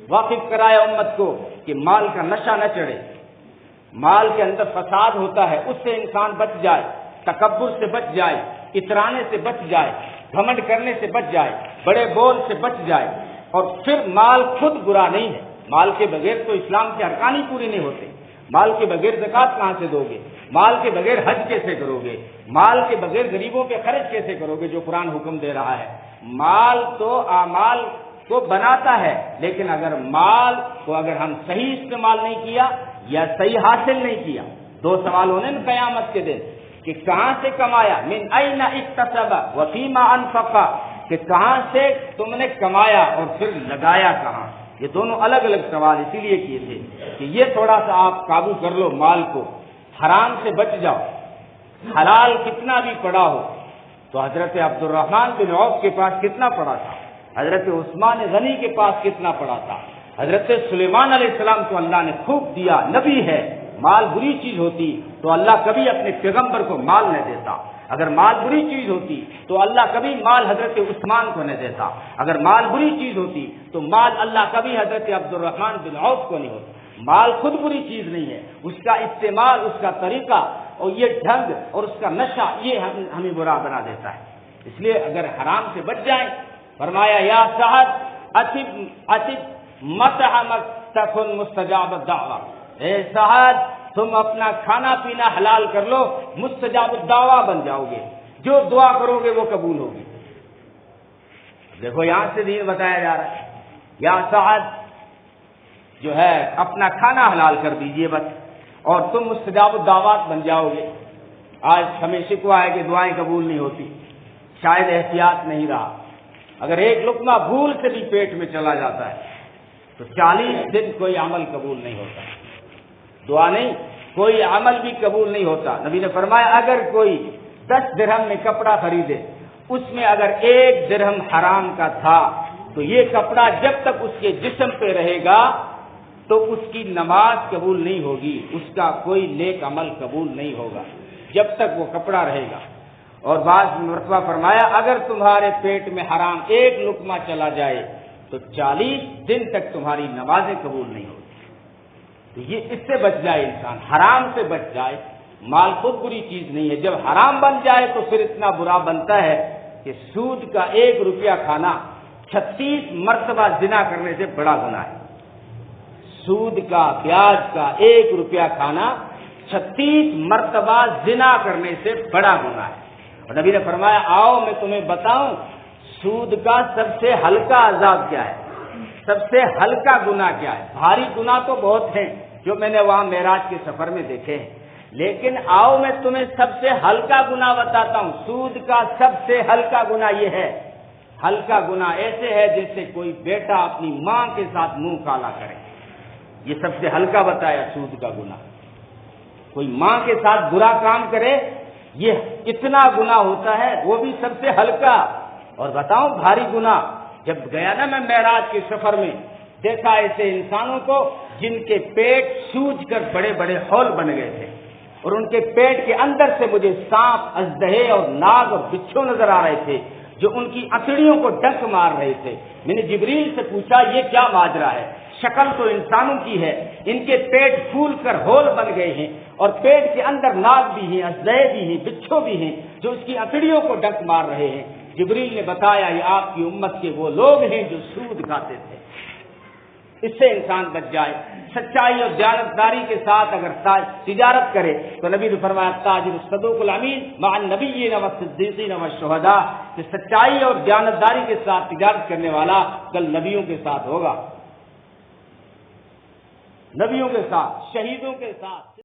واقف کرایا امت کو کہ مال کا نشہ نہ چڑھے، مال کے اندر فساد ہوتا ہے، اس سے انسان بچ جائے، تکبر سے بچ جائے، اترانے سے بچ جائے، گھمنڈ کرنے سے بچ جائے، بڑے بول سے بچ جائے۔ اور پھر مال خود برا نہیں ہے، مال کے بغیر تو اسلام کے ارکان ہی پورے نہیں ہوتے۔ مال کے بغیر زکوٰۃ کہاں سے دو گے؟ مال کے بغیر حج کیسے کرو گے؟ مال کے بغیر غریبوں پہ خرچ کیسے کرو گے جو قرآن حکم دے رہا ہے؟ مال تو اعمال کو بناتا ہے، لیکن اگر مال کو اگر ہم صحیح استعمال نہیں کیا یا صحیح حاصل نہیں کیا، دو سوال ہونے نا قیامت کے دن کہ کہاں سے کمایا، من این اکتسب وفیما انفق، کہ کہاں سے تم نے کمایا اور پھر لگایا کہاں۔ یہ دونوں الگ الگ سوال اسی لیے کیے تھے کہ یہ تھوڑا سا آپ قابو کر لو مال کو، حرام سے بچ جاؤ۔ حلال کتنا بھی پڑا ہو تو حضرت عبد الرحمن بن عوف کے پاس کتنا پڑا تھا، حضرت عثمان غنی کے پاس کتنا پڑا تھا، حضرت سلیمان علیہ السلام کو اللہ نے خوب دیا، نبی ہے۔ مال بری چیز ہوتی تو اللہ کبھی اپنے پیغمبر کو مال نہ دیتا، اگر مال بری چیز ہوتی تو اللہ کبھی مال حضرت عثمان کو نہ دیتا، اگر مال بری چیز ہوتی تو مال اللہ کبھی حضرت عبد الرحمن بن عوف کو نہیں ہوتا۔ مال خود بری چیز نہیں ہے، اس کا استعمال، اس کا طریقہ اور یہ ڈھنگ اور اس کا نشہ یہ ہمیں برا بنا دیتا ہے۔ اس لیے اگر حرام سے بچ جائیں، فرمایا یا سعد اتب مطعمک تکن مستجاب الدعوہ، اے سعد تم اپنا کھانا پینا حلال کر لو، مستجاب الدعوہ بن جاؤ گے، جو دعا کرو گے وہ قبول ہوگی۔ دیکھو یہاں سے دین بتایا جا رہا ہے، یا سعد جو ہے اپنا کھانا حلال کر دیجئے بس، اور تم مستجاب الدعوات بن جاؤ گے۔ آج ہمیں شکوہ ہے کہ دعائیں قبول نہیں ہوتی، شاید احتیاط نہیں رہا۔ اگر ایک لقمہ بھول سے بھی پیٹ میں چلا جاتا ہے تو 40 دن کوئی عمل قبول نہیں ہوتا، دعا نہیں کوئی عمل بھی قبول نہیں ہوتا۔ نبی نے فرمایا اگر کوئی 10 درہم میں کپڑا خریدے، اس میں اگر 1 درہم حرام کا تھا تو یہ کپڑا جب تک اس کے جسم پہ رہے گا تو اس کی نماز قبول نہیں ہوگی، اس کا کوئی نیک عمل قبول نہیں ہوگا جب تک وہ کپڑا رہے گا۔ اور بعض مرتبہ فرمایا اگر تمہارے پیٹ میں حرام 1 لقمہ چلا جائے تو 40 دن تک تمہاری نمازیں قبول نہیں ہوگی۔ تو یہ اس سے بچ جائے انسان، حرام سے بچ جائے۔ مال خود بری چیز نہیں ہے، جب حرام بن جائے تو پھر اتنا برا بنتا ہے کہ سود کا 1 روپیہ کھانا 36 مرتبہ زنا کرنے سے بڑا گناہ ہے۔ سود کا، بیاج کا 1 روپیہ کھانا 36 مرتبہ زنا کرنے سے بڑا گناہ ہے۔ اور نبی نے فرمایا آؤ میں تمہیں بتاؤں سود کا سب سے ہلکا عذاب کیا ہے، سب سے ہلکا گناہ کیا ہے۔ بھاری گناہ تو بہت ہیں جو میں نے وہاں معراج کے سفر میں دیکھے ہیں، لیکن آؤ میں تمہیں سب سے ہلکا گناہ بتاتا ہوں۔ سود کا سب سے ہلکا گناہ یہ ہے، ہلکا گناہ ایسے ہے جیسے کوئی بیٹا اپنی ماں کے ساتھ منہ کالا کرے، یہ سب سے ہلکا بتایا سود کا گناہ۔ کوئی ماں کے ساتھ برا کام کرے یہ اتنا گناہ ہوتا ہے، وہ بھی سب سے ہلکا۔ اور بتاؤں بھاری گناہ، جب گیا نا میں معراج کے سفر میں دیکھا ایسے انسانوں کو جن کے پیٹ سوج کر بڑے بڑے ہول بن گئے تھے، اور ان کے پیٹ کے اندر سے مجھے سانپ، اژدہے اور ناگ اور بچھو نظر آ رہے تھے جو ان کی انتڑیوں کو ڈنک مار رہے تھے۔ میں نے جبریل سے پوچھا یہ کیا ماجرا ہے؟ شکل تو انسانوں کی ہے، ان کے پیٹ پھول کر ہول بن گئے ہیں اور پیٹ کے اندر ناگ بھی ہیں، اژدہے بھی ہیں، بچھو بھی ہیں جو اس کی انتڑیوں کو ڈنک مار رہے ہیں۔ جبریل نے بتایا یہ آپ کی امت کے وہ لوگ ہیں جو سود کھاتے تھے۔ اس سے انسان بچ جائے، سچائی اور دیانتداری کے ساتھ اگر تجارت کرے تو نبی نے فرمایا تاجر الصدوق الامین مع النبیین والصدیقین والشہداء، کہ سچائی اور دیانتداری کے ساتھ تجارت کرنے والا کل نبیوں کے ساتھ ہوگا، نبیوں کے ساتھ، شہیدوں کے ساتھ۔